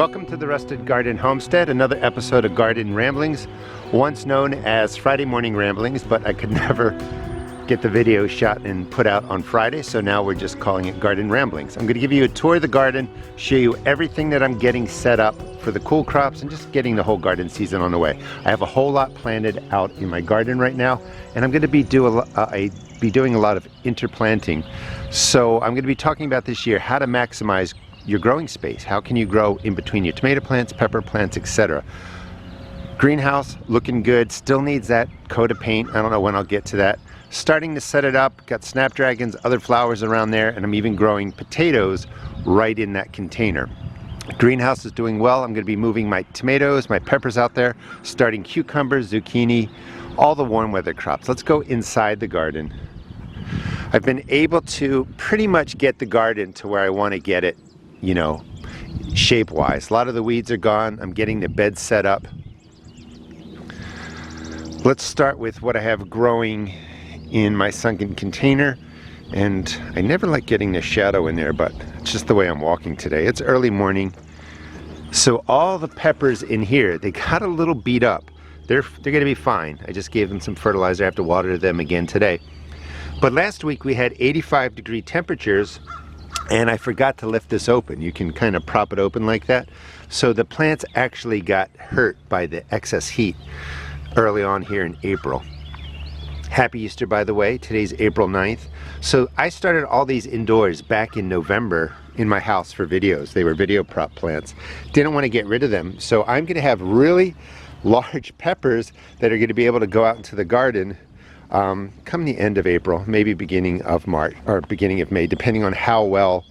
Welcome to the Rusted Garden Homestead, another episode of Garden Ramblings, once known as Friday Morning Ramblings, but I could never get the video shot and put out on Friday, so now we're just calling it Garden Ramblings. I'm going to give you a tour of the garden, show you everything that I'm getting set up for the cool crops, and just getting the whole garden season on the way. I have a whole lot planted out in my garden right now, and I'm going to be doing a lot of interplanting. So I'm going to be talking about this year how to maximize your growing space. How can you grow in between your tomato plants, pepper plants, etc. Greenhouse looking good, still needs that coat of paint. I don't know when I'll get to that. Starting to set it up, got snapdragons, other flowers around there, and I'm even growing potatoes right in that container. Greenhouse is doing well. I'm going to be moving my tomatoes, my peppers out there, starting cucumbers, zucchini, all the warm weather crops. Let's go inside the garden. I've been able to pretty much get the garden to where I want to get it, you know, shape-wise. A lot of the weeds are gone. I'm getting the bed set up. Let's start with what I have growing in my sunken container. And I never like getting the shadow in there, but it's just the way I'm walking today. It's early morning. So all the peppers in here, they got a little beat up. They're gonna be fine. I just gave them some fertilizer. I have to water them again today. But last week we had 85-degree temperatures, and I forgot to lift this open. You can kind of prop it open like that. So the plants actually got hurt by the excess heat early on here in April. Happy Easter, by the way. Today's April 9th. So I started all these indoors back in November in my house for videos. They were video prop plants. Didn't want to get rid of them. So I'm going to have really large peppers that are going to be able to go out into the garden come the end of April, maybe beginning of March or beginning of May, depending on how well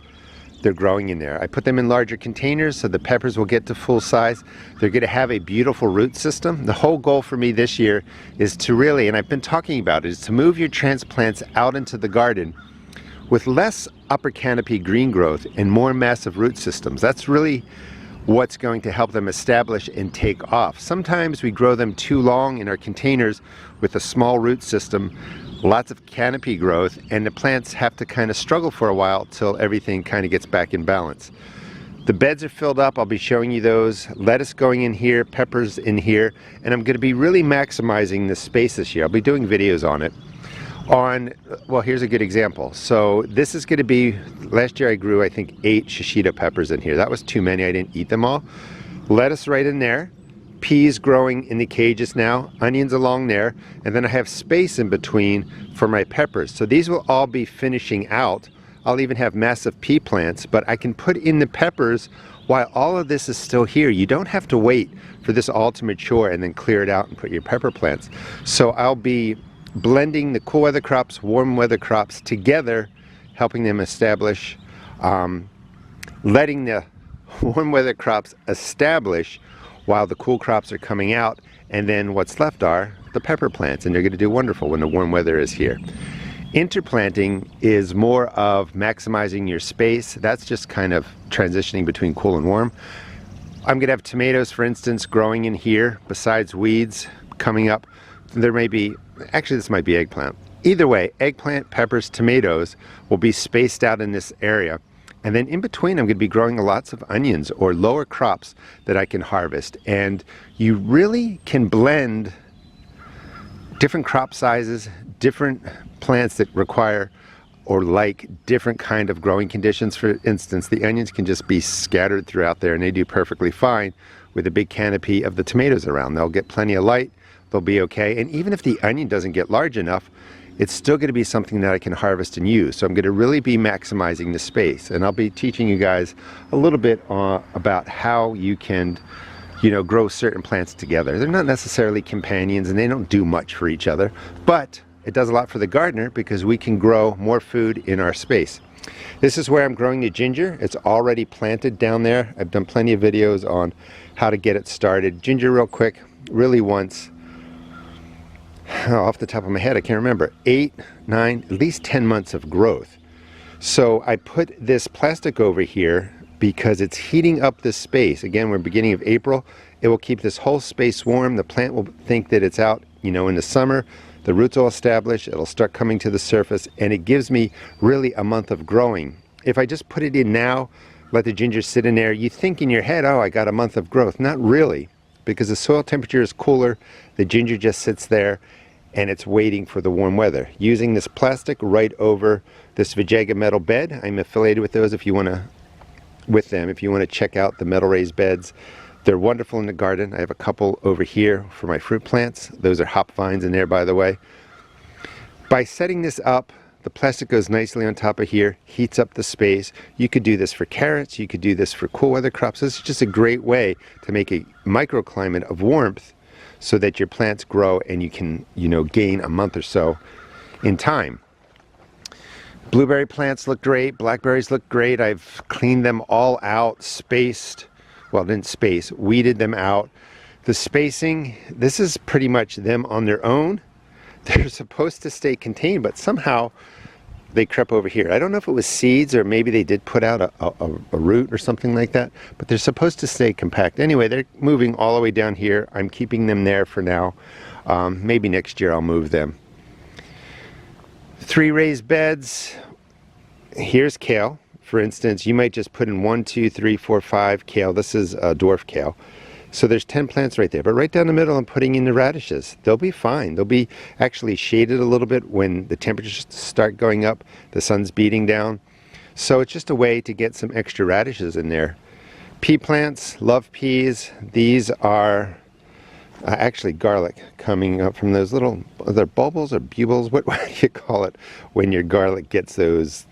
they're growing in there. I put them in larger containers so the peppers will get to full size. They're going to have a beautiful root system. The whole goal for me this year is to really, and I've been talking about it, is to move your transplants out into the garden with less upper canopy green growth and more massive root systems. That's really what's going to help them establish and take off. Sometimes we grow them too long in our containers with a small root system, lots of canopy growth, and the plants have to kind of struggle for a while till everything kind of gets back in balance. The beds are filled up. I'll be showing you those. Lettuce going in here, peppers in here, and I'm going to be really maximizing the space this year. I'll be doing videos on it. Well, here's a good example. So this is going to be, last year I grew I think 8 shishito peppers in here. That was too many. I didn't eat them all. Lettuce right in there. Peas growing in the cages now, onions along there, and then I have space in between for my peppers. So these will all be finishing out. I'll even have massive pea plants, but I can put in the peppers while all of this is still here. You don't have to wait for this all to mature and then clear it out and put your pepper plants. So I'll be blending the cool weather crops, warm weather crops together, helping them establish, letting the warm weather crops establish while the cool crops are coming out, and then what's left are the pepper plants, and they're going to do wonderful when the warm weather is here. Interplanting is more of maximizing your space. That's just kind of transitioning between cool and warm. I'm going to have tomatoes, for instance, growing in here besides weeds coming up. There may be, actually this might be eggplant. Either way, eggplant, peppers, tomatoes will be spaced out in this area. And then in between, I'm going to be growing lots of onions or lower crops that I can harvest. And you really can blend different crop sizes, different plants that require or like different kind of growing conditions. For instance, the onions can just be scattered throughout there, and they do perfectly fine with a big canopy of the tomatoes around. They'll get plenty of light, they'll be okay. And even if the onion doesn't get large enough, it's still going to be something that I can harvest and use. So I'm going to really be maximizing the space, and I'll be teaching you guys a little bit about how you can, you know, grow certain plants together. They're not necessarily companions and they don't do much for each other, but it does a lot for the gardener because we can grow more food in our space. This is where I'm growing the ginger. It's already planted down there. I've done plenty of videos on how to get it started. Ginger, real quick, really wants, off the top of my head, I can't remember, 8, 9, at least 10 months of growth. So I put this plastic over here because it's heating up this space. Again, we're beginning of April. It will keep this whole space warm. The plant will think that it's out, you know, in the summer. The roots will establish, it'll start coming to the surface, and it gives me really a month of growing. If I just put it in now, let the ginger sit in there. You think in your head, oh, I got a month of growth. Not really, because the soil temperature is cooler. The ginger just sits there and it's waiting for the warm weather. Using this plastic right over this Vijayga metal bed. I'm affiliated with those if you want to check out the metal raised beds. They're wonderful in the garden. I have a couple over here for my fruit plants. Those are hop vines in there, by the way. By setting this up, the plastic goes nicely on top of here, heats up the space. You could do this for carrots, you could do this for cool weather crops. This is just a great way to make a microclimate of warmth so that your plants grow and you can, gain a month or so in time. Blueberry plants look great, blackberries look great. I've cleaned them all out, weeded them out. The spacing, this is pretty much them on their own. They're supposed to stay contained, but somehow they crept over here. I don't know if it was seeds or maybe they did put out a root or something like that, but they're supposed to stay compact. Anyway, they're moving all the way down here. I'm keeping them there for now. Maybe next year I'll move them. 3 raised beds. Here's kale. For instance, you might just put in 1, 2, 3, 4, 5 kale. This is dwarf kale. So there's 10 plants right there, but right down the middle I'm putting in the radishes. They'll be fine. They'll be actually shaded a little bit when the temperatures start going up, the sun's beating down. So it's just a way to get some extra radishes in there. Pea plants, love peas. These are actually garlic coming up from those little, are they bulbils or bubles? What do you call it when your garlic gets those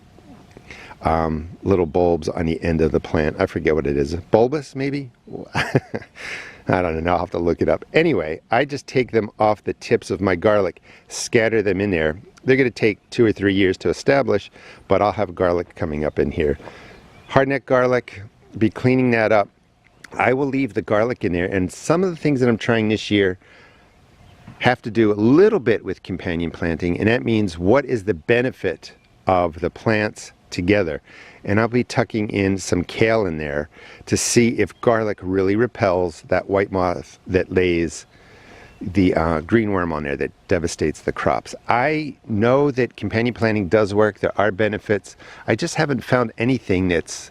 little bulbs on the end of the plant? I forget what it is. Bulbous, maybe? I don't know. I'll have to look it up. Anyway, I just take them off the tips of my garlic, scatter them in there. They're going to take 2 or 3 years to establish, but I'll have garlic coming up in here. Hardneck garlic, be cleaning that up. I will leave the garlic in there, and some of the things that I'm trying this year have to do a little bit with companion planting, and that means what is the benefit of the plants together. And I'll be tucking in some kale in there to see if garlic really repels that white moth that lays the green worm on there that devastates the crops. I know that companion planting does work. There are benefits. I just haven't found anything that's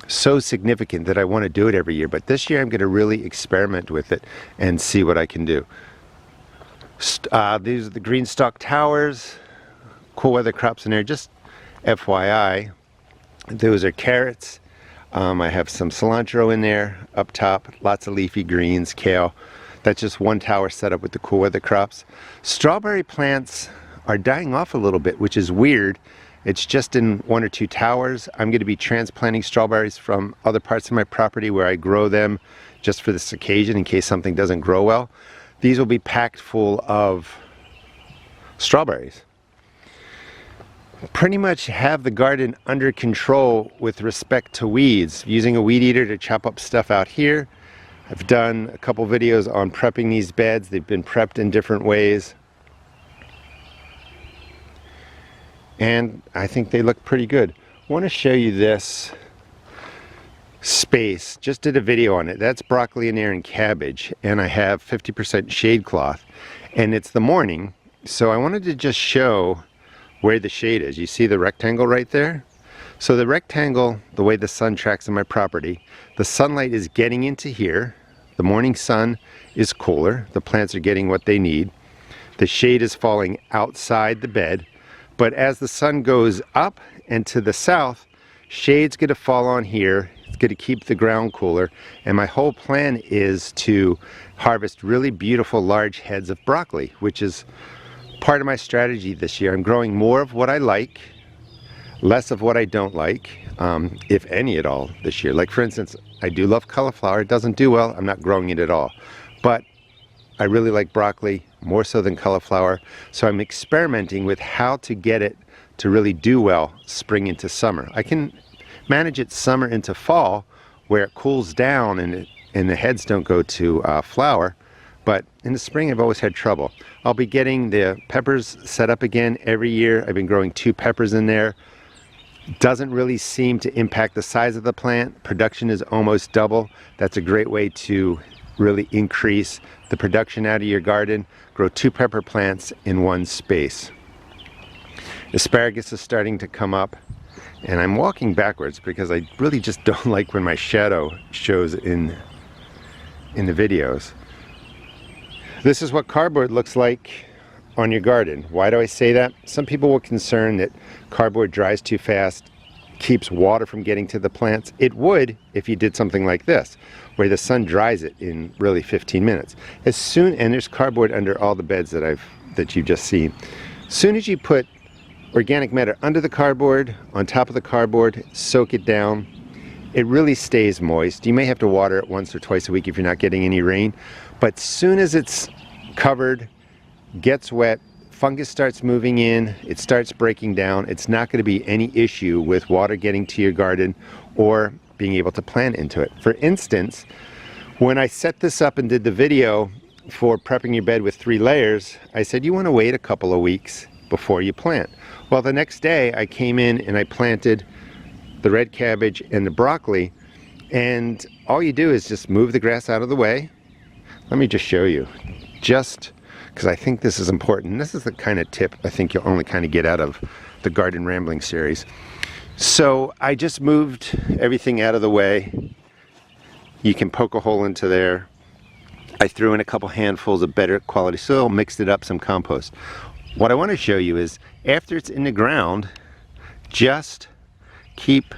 so significant that I want to do it every year. But this year I'm going to really experiment with it and see what I can do. These are the GreenStalk towers. Cool weather crops in there. Just FYI, those are carrots. I have some cilantro in there up top, lots of leafy greens, kale. That's just one tower set up with the cool weather crops. Strawberry plants are dying off a little bit, which is weird. It's just in 1 or 2 towers. I'm going to be transplanting strawberries from other parts of my property where I grow them just for this occasion in case something doesn't grow well. These will be packed full of strawberries. Pretty much have the garden under control with respect to weeds, using a weed eater to chop up stuff out here. I've done a couple videos on prepping these beds. They've been prepped in different ways, and I think they look pretty good. I want to show you this space. Just did a video on it. That's broccoli in there and cabbage, and I have 50% shade cloth, and it's the morning, so I wanted to just show where the shade is. You see the rectangle right there? So the rectangle, the way the sun tracks on my property, the sunlight is getting into here. The morning sun is cooler. The plants are getting what they need. The shade is falling outside the bed. But as the sun goes up and to the south, shade's going to fall on here. It's going to keep the ground cooler. And my whole plan is to harvest really beautiful large heads of broccoli, which is part of my strategy this year. I'm growing more of what I like, less of what I don't like, if any at all this year. Like for instance, I do love cauliflower. It doesn't do well. I'm not growing it at all. But I really like broccoli, more so than cauliflower. So I'm experimenting with how to get it to really do well spring into summer. I can manage it summer into fall where it cools down and the heads don't go to flower. But in the spring, I've always had trouble. I'll be getting the peppers set up again every year. I've been growing 2 peppers in there. Doesn't really seem to impact the size of the plant. Production is almost double. That's a great way to really increase the production out of your garden. Grow 2 pepper plants in one space. Asparagus is starting to come up. And I'm walking backwards because I really just don't like when my shadow shows in the videos. This is what cardboard looks like on your garden. Why do I say that? Some people were concerned that cardboard dries too fast, keeps water from getting to the plants. It would if you did something like this, where the sun dries it in really 15 minutes. And there's cardboard under all the beds that you've just seen. As soon as you put organic matter under the cardboard, on top of the cardboard, soak it down, it really stays moist. You may have to water it once or twice a week if you're not getting any rain, but as soon as it's covered, gets wet, fungus starts moving in, it starts breaking down, it's not going to be any issue with water getting to your garden or being able to plant into it. For instance, when I set this up and did the video for prepping your bed with 3 layers, I said you want to wait a couple of weeks before you plant. Well, the next day I came in and I planted the red cabbage and the broccoli, and all you do is just move the grass out of the way. Let me just show you, just because I think this is important. This is the kind of tip I think you'll only kind of get out of the Garden Rambling series. So I just moved everything out of the way. You can poke a hole into there. I threw in a couple handfuls of better quality soil, mixed it up, some compost. What I want to show you is after it's in the ground, just keep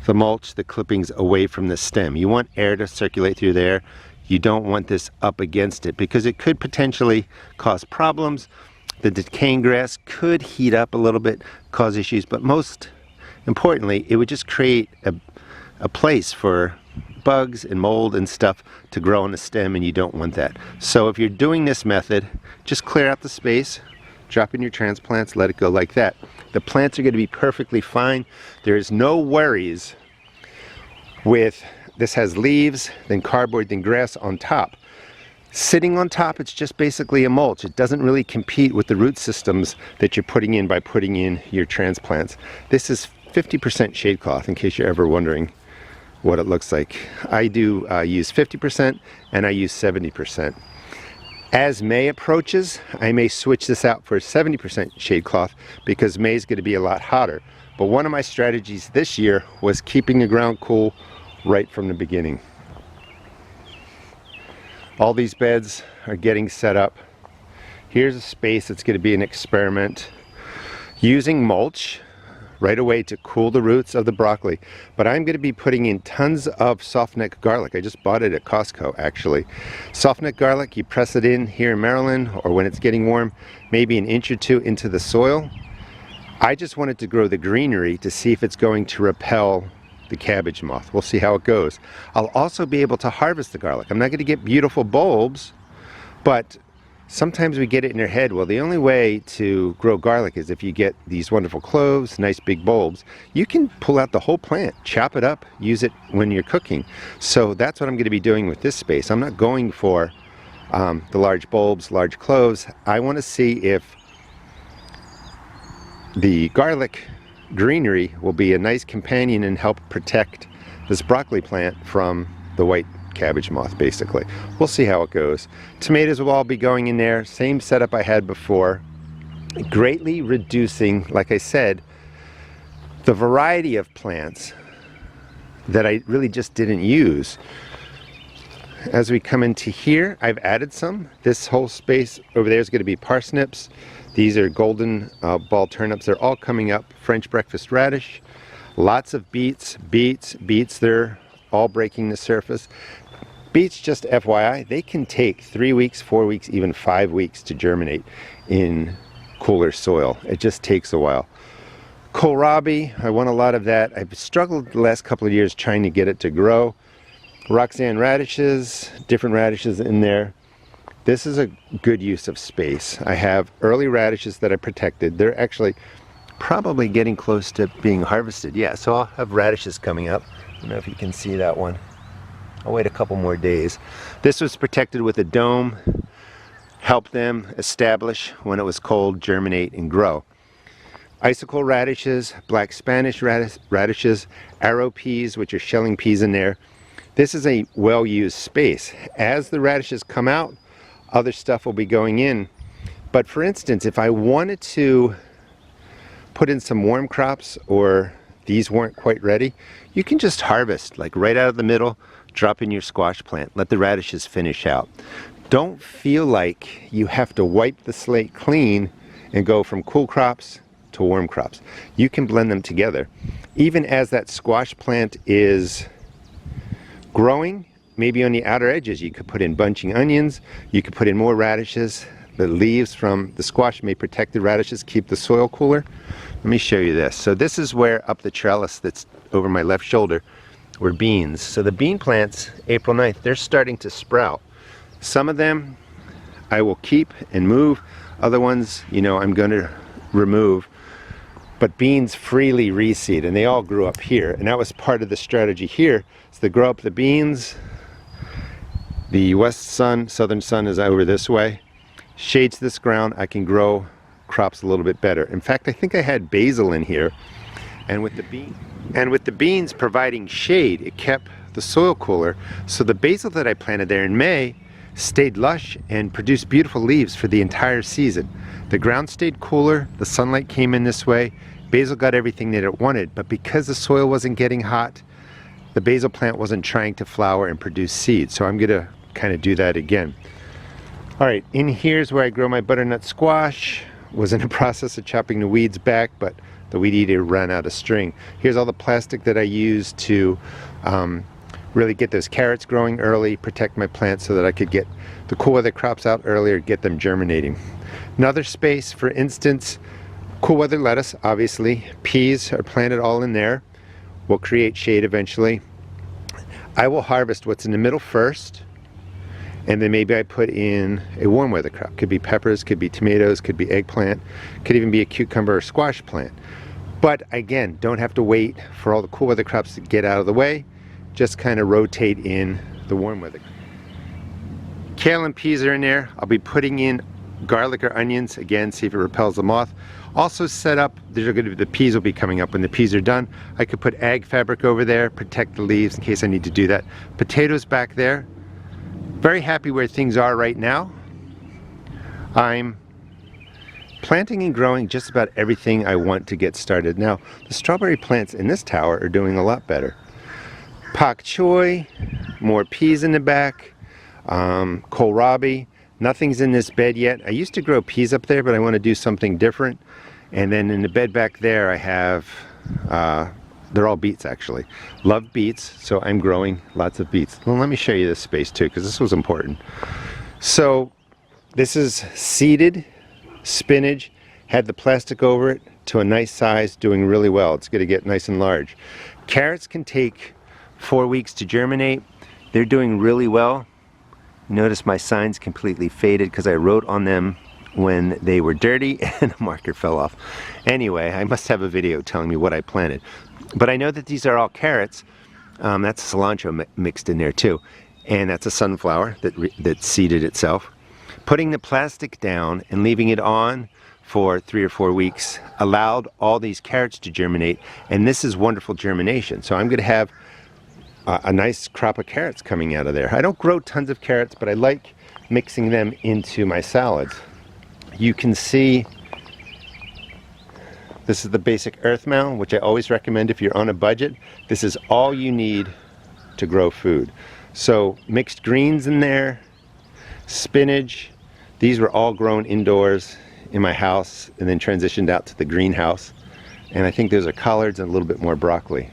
the mulch, the clippings away from the stem. You want air to circulate through there. You don't want this up against it because it could potentially cause problems. The decaying grass could heat up a little bit, cause issues, but most importantly, it would just create a place for bugs and mold and stuff to grow on the stem, and you don't want that. So if you're doing this method, just clear out the space, drop in your transplants, let it go like that. The plants are going to be perfectly fine. There's no worries with this. Has leaves, then cardboard, then grass on top. Sitting on top, it's just basically a mulch. It doesn't really compete with the root systems that you're putting in by putting in your transplants. This is 50% shade cloth, in case you're ever wondering what it looks like. I do use 50% and I use 70%. As May approaches, I may switch this out for 70% shade cloth because May is going to be a lot hotter. But one of my strategies this year was keeping the ground cool right from the beginning. All these beds are getting set up. Here's a space that's going to be an experiment using mulch right away to cool the roots of the broccoli. But I'm going to be putting in tons of softneck garlic. I just bought it at Costco, actually. Softneck garlic, you press it in here in Maryland, or when it's getting warm, maybe an inch or 2 into the soil. I just wanted to grow the greenery to see if it's going to repel the cabbage moth. We'll see how it goes. I'll also be able to harvest the garlic. I'm not going to get beautiful bulbs, but sometimes we get it in our head, well, the only way to grow garlic is if you get these wonderful cloves, nice big bulbs. You can pull out the whole plant, chop it up, use it when you're cooking. So that's what I'm going to be doing with this space. I'm not going for the large bulbs, large cloves. I want to see if the garlic greenery will be a nice companion and help protect this broccoli plant from the white cabbage moth, basically. We'll see how it goes. Tomatoes will all be going in there, same setup I had before, greatly reducing, like I said, the variety of plants that I really just didn't use. As we come into here, I've added some. This whole space over there is going to be parsnips. These are golden ball turnips. They're all coming up. French breakfast radish, lots of beets. They're all breaking the surface. Beets, just FYI, they can take 3 weeks, 4 weeks, even 5 weeks to germinate in cooler soil. It just takes a while. Kohlrabi, I want a lot of that. I've struggled the last couple of years trying to get it to grow. Roxanne radishes, different radishes in there. This is a good use of space. I have early radishes that I protected. They're actually probably getting close to being harvested. Yeah, so I'll have radishes coming up. I don't know if you can see that one. I'll wait a couple more days. This was protected with a dome. Helped them establish when it was cold, germinate, and grow. Icicle radishes, black Spanish radishes, arrow peas, which are shelling peas in there. This is a well-used space. As the radishes come out, other stuff will be going in. But for instance, if I wanted to put in some warm crops or these weren't quite ready, you can just harvest like right out of the middle, drop in your squash plant, let the radishes finish out. Don't feel like you have to wipe the slate clean and go from cool crops to warm crops. You can blend them together. Even as that squash plant is growing, maybe on the outer edges you could put in bunching onions, you could put in more radishes. The leaves from the squash may protect the radishes, keep the soil cooler. Let me show you this. So this is where up the trellis that's over my left shoulder were beans. So the bean plants, April 9th, they're starting to sprout. Some of them I will keep and move. Other ones, you know, I'm going to remove. But beans freely reseed, and they all grew up here. And that was part of the strategy here, is to grow up the beans. The west sun, southern sun is over this way. Shades this ground, I can grow crops a little bit better. In fact, I think I had basil in here, and with the beans providing shade, it kept the soil cooler. So the basil that I planted there in May stayed lush and produced beautiful leaves for the entire season. The ground stayed cooler, the sunlight came in this way, basil got everything that it wanted, but because the soil wasn't getting hot, the basil plant wasn't trying to flower and produce seeds. So I'm gonna kind of do that again. All right, in here's where I grow my butternut squash. Was in the process of chopping the weeds back, but the weed eater ran out of string. Here's all the plastic that I use to really get those carrots growing early, protect my plants so that I could get the cool weather crops out earlier, get them germinating. Another space, for instance, cool weather lettuce, obviously. Peas are planted all in there. Will create shade eventually. I will harvest what's in the middle first, and then maybe I put in a warm weather crop. Could be peppers, could be tomatoes, could be eggplant, could even be a cucumber or squash plant. But again, don't have to wait for all the cool weather crops to get out of the way. Just kind of rotate in the warm weather. Kale and peas are in there. I'll be putting in garlic or onions, again, see if it repels the moth. Also set up, the peas will be coming up when the peas are done. I could put ag fabric over there, protect the leaves in case I need to do that. Potatoes back there. Very happy where things are right now. I'm planting and growing just about everything I want to get started. Now, the strawberry plants in this tower are doing a lot better. Pak choy, more peas in the back, kohlrabi. Nothing's in this bed yet. I used to grow peas up there, but I want to do something different. And then in the bed back there, I have, they're all beets actually. Love beets, so I'm growing lots of beets. Well, let me show you this space too, because this was important. So this is seeded spinach, had the plastic over it to a nice size, doing really well. It's going to get nice and large. Carrots can take 4 weeks to germinate. They're doing really well. Notice my sign's completely faded because I wrote on them when they were dirty and the marker fell off. Anyway, I must have a video telling me what I planted. But I know that these are all carrots. That's cilantro mixed in there too. And that's a sunflower that seeded itself. Putting the plastic down and leaving it on for 3 or 4 weeks allowed all these carrots to germinate, and this is wonderful germination. So I'm going to have a nice crop of carrots coming out of there. I don't grow tons of carrots, but I like mixing them into my salads. You can see this is the basic earth mound, which I always recommend if you're on a budget. This is all you need to grow food. So mixed greens in there, spinach. These were all grown indoors in my house and then transitioned out to the greenhouse. And I think those are collards and a little bit more broccoli.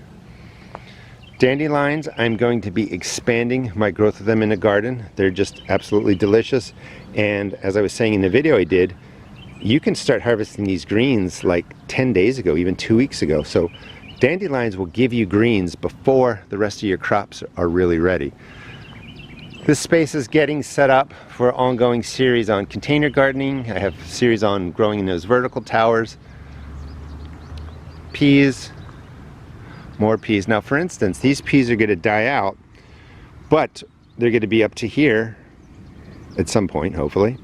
Dandelions, I'm going to be expanding my growth of them in the garden. They're just absolutely delicious. And as I was saying in the video I did, you can start harvesting these greens like 10 days ago, even 2 weeks ago. So dandelions will give you greens before the rest of your crops are really ready. This space is getting set up for an ongoing series on container gardening. I have a series on growing in those vertical towers. Peas, more peas. Now for instance, these peas are going to die out, but they're going to be up to here at some point, hopefully.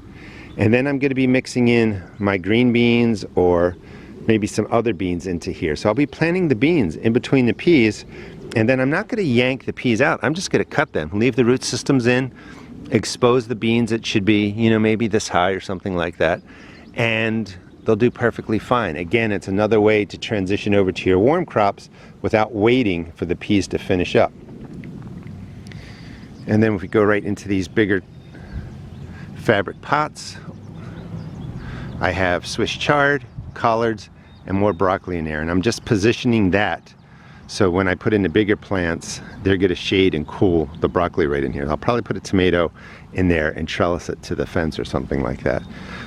And then I'm going to be mixing in my green beans or maybe some other beans into here. So I'll be planting the beans in between the peas, and then I'm not going to yank the peas out. I'm just going to cut them, leave the root systems in, expose the beans. It should be, you know, maybe this high or something like that. And they'll do perfectly fine. Again, it's another way to transition over to your warm crops without waiting for the peas to finish up. And then if we go right into these bigger fabric pots, I have Swiss chard, collards, and more broccoli in there. And I'm just positioning that so when I put in the bigger plants, they're going to shade and cool the broccoli right in here. I'll probably put a tomato in there and trellis it to the fence or something like that.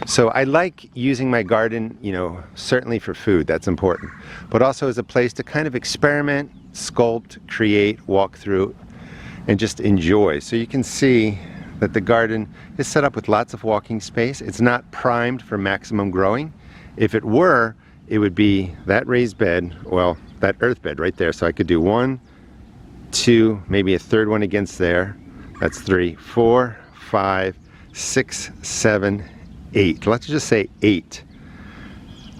So I like using my garden, you know, certainly for food, that's important, but also as a place to kind of experiment, sculpt, create, walk through, and just enjoy. So you can see that the garden is set up with lots of walking space. It's not primed for maximum growing. If it were, it would be that raised bed, well, that earth bed right there. So I could do 1, 2, maybe a third one against there. That's 3, 4, 5, 6, 7, 8. Let's just say 8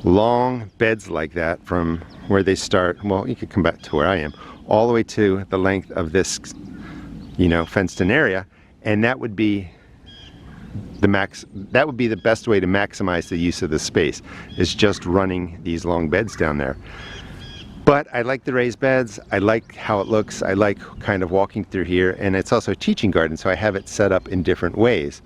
long beds like that from where they start. Well, you could come back to where I am, all the way to the length of this, you know, fenced in area, and that would be the best way to maximize the use of the space, is just running these long beds down there. But I like the raised beds, I like how it looks, I like kind of walking through here, and it's also a teaching garden, so I have it set up in different ways.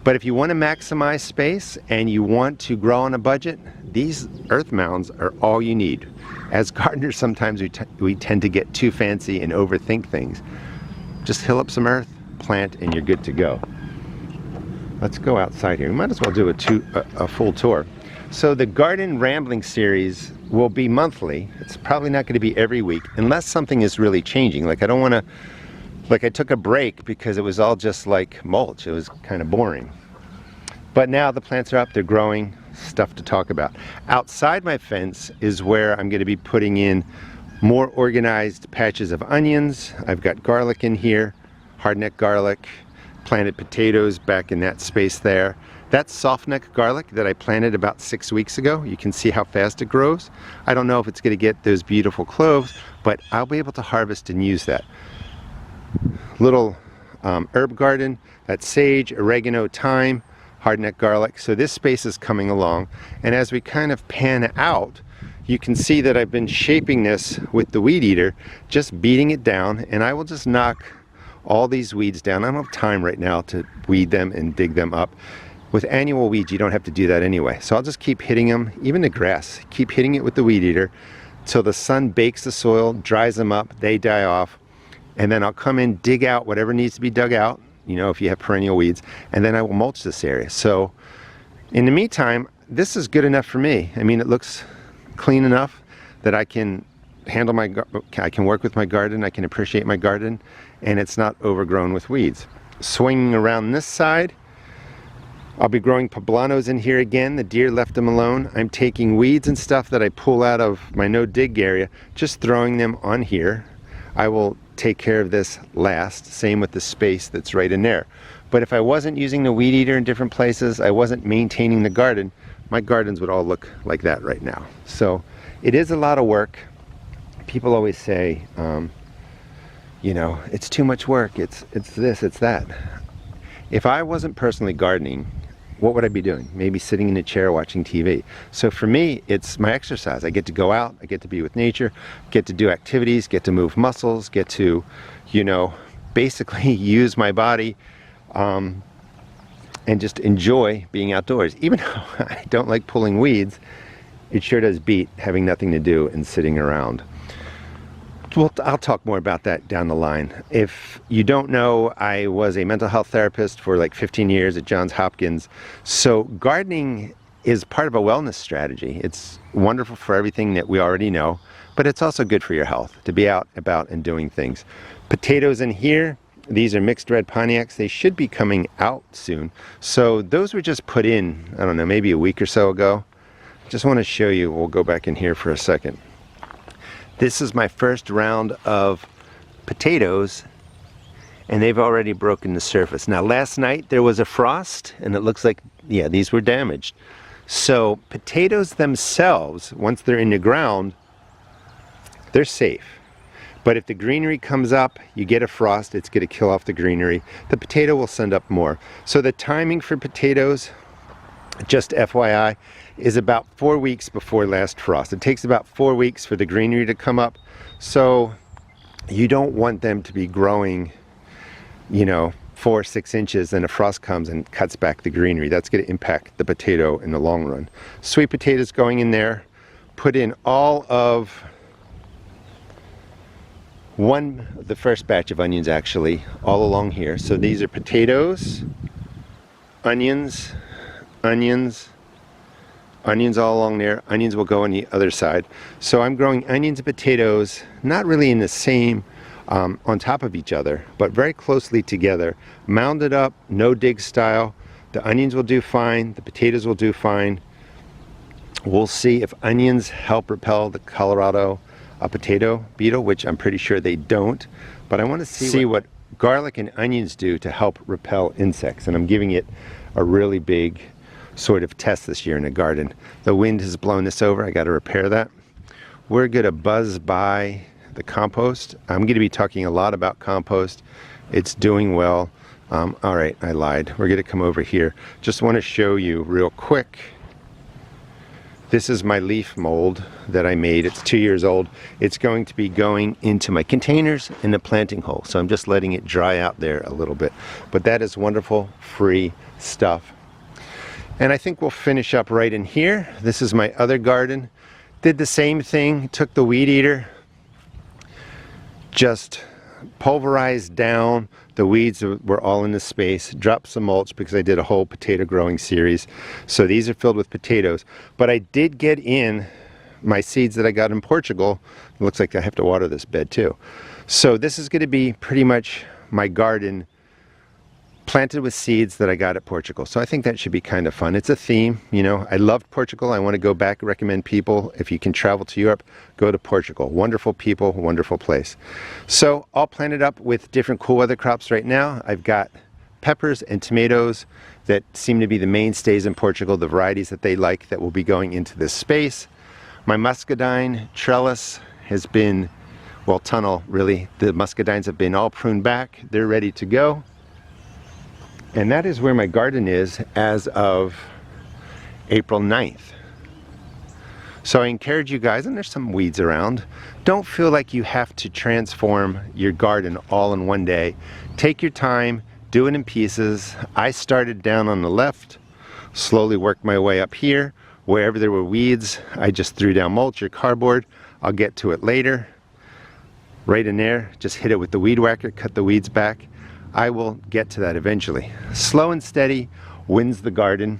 But if you want to maximize space and you want to grow on a budget, these earth mounds are all you need. As gardeners, sometimes we tend to get too fancy and overthink things. Just hill up some earth, plant, and you're good to go. Let's go outside here. We might as well do a full tour. So the garden rambling series will be monthly. It's probably not going to be every week unless something is really changing. Like I don't want to, like I took a break because it was all just like mulch. It was kind of boring. But now the plants are up, they're growing, stuff to talk about. Outside my fence is where I'm going to be putting in more organized patches of onions. I've got garlic in here, hardneck garlic, planted potatoes back in that space there. That's softneck garlic that I planted about 6 weeks ago. You can see how fast it grows. I don't know if it's going to get those beautiful cloves, but I'll be able to harvest and use that. Little herb garden, that's sage, oregano, thyme, hardneck garlic. So this space is coming along. And as we kind of pan out, you can see that I've been shaping this with the weed eater, just beating it down, and I will just knock all these weeds down. I don't have time right now to weed them and dig them up. With annual weeds, you don't have to do that anyway. So I'll just keep hitting them, even the grass, keep hitting it with the weed eater till the sun bakes the soil, dries them up, they die off, and then I'll come in, dig out whatever needs to be dug out, you know, if you have perennial weeds, and then I will mulch this area. So in the meantime, this is good enough for me. I mean, it looks clean enough that I can handle I can work with my garden, I can appreciate my garden, and it's not overgrown with weeds. Swinging around this side, I'll be growing poblanos in here again. The deer left them alone. I'm taking weeds and stuff that I pull out of my no-dig area, just throwing them on here. I will take care of this last. Same with the space that's right in there. But if I wasn't using the weed eater in different places, I wasn't maintaining the garden, my gardens would all look like that right now. So it is a lot of work. People always say, you know, it's too much work. It's this, it's that. If I wasn't personally gardening, what would I be doing? Maybe sitting in a chair watching TV. So for me, it's my exercise. I get to go out, I get to be with nature, get to do activities, get to move muscles, get to, you know, basically use my body and just enjoy being outdoors. Even though I don't like pulling weeds, it sure does beat having nothing to do and sitting around. Well, I'll talk more about that down the line. If you don't know, I was a mental health therapist for like 15 years at Johns Hopkins. So gardening is part of a wellness strategy. It's wonderful for everything that we already know, but it's also good for your health to be out about and doing things. Potatoes in here, these are mixed red Pontiacs. They should be coming out soon. So those were just put in, I don't know, maybe a week or so ago. Just want to show you, we'll go back in here for a second. This is my first round of potatoes, and they've already broken the surface. Now last night there was a frost, and it looks like, yeah, these were damaged. So potatoes themselves, once they're in the ground, they're safe. But if the greenery comes up, you get a frost, it's going to kill off the greenery. The potato will send up more. So the timing for potatoes, just FYI, is about 4 weeks before last frost. It takes about 4 weeks for the greenery to come up, so you don't want them to be growing, you know, 4 or 6 inches, and a frost comes and cuts back the greenery. That's going to impact the potato in the long run. Sweet potatoes going in there. Put in all of the first batch of onions, actually, all along here. So these are potatoes, onions, onions, onions all along there. Onions will go on the other side. So I'm growing onions and potatoes, not really in the same on top of each other, but very closely together, mounded up, no dig style. The onions will do fine, the potatoes will do fine. We'll see if onions help repel the Colorado potato beetle, which I'm pretty sure they don't, but I want to see what garlic and onions do to help repel insects, and I'm giving it a really big sort of test this year in the garden. The wind has blown this over. I got to repair that. We're going to buzz by the compost. I'm going to be talking a lot about compost. It's doing well. All right, I lied. We're going to come over here. Just want to show you real quick. This is my leaf mold that I made. It's 2 years old. It's going to be going into my containers in the planting hole. So I'm just letting it dry out there a little bit. But that is wonderful, free stuff. And I think we'll finish up right in here. This is my other garden. Did the same thing, took the weed eater, just pulverized down the weeds that were all in the space, dropped some mulch because I did a whole potato growing series. So these are filled with potatoes. But I did get in my seeds that I got in Portugal. It looks like I have to water this bed too. So this is going to be pretty much my garden planted with seeds that I got at Portugal. So I think that should be kind of fun. It's a theme, you know. I loved Portugal. I want to go back and recommend people, if you can travel to Europe, go to Portugal. Wonderful people, wonderful place. So all planted up with different cool weather crops right now. I've got peppers and tomatoes that seem to be the mainstays in Portugal, the varieties that they like that will be going into this space. My muscadine trellis has been, well, tunnel really. The muscadines have been all pruned back. They're ready to go. And that is where my garden is as of April 9th. So I encourage you guys, and there's some weeds around, don't feel like you have to transform your garden all in one day. Take your time, do it in pieces. I started down on the left, slowly worked my way up here. Wherever there were weeds, I just threw down mulch or cardboard. I'll get to it later. Right in there, just hit it with the weed whacker, cut the weeds back. I will get to that eventually. Slow and steady wins the garden.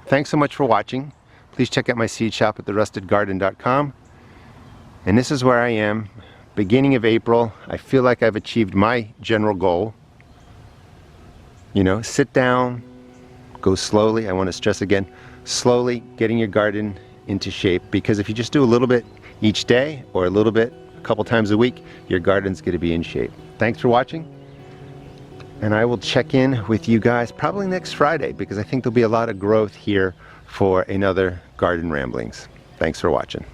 Thanks so much for watching. Please check out my seed shop at therustedgarden.com. And this is where I am, beginning of April. I feel like I've achieved my general goal. You know, sit down, go slowly. I want to stress again, slowly getting your garden into shape, because if you just do a little bit each day or a little bit a couple times a week, your garden's going to be in shape. Thanks for watching. And I will check in with you guys probably next Friday, because I think there'll be a lot of growth here for another Garden Ramblings. Thanks for watching.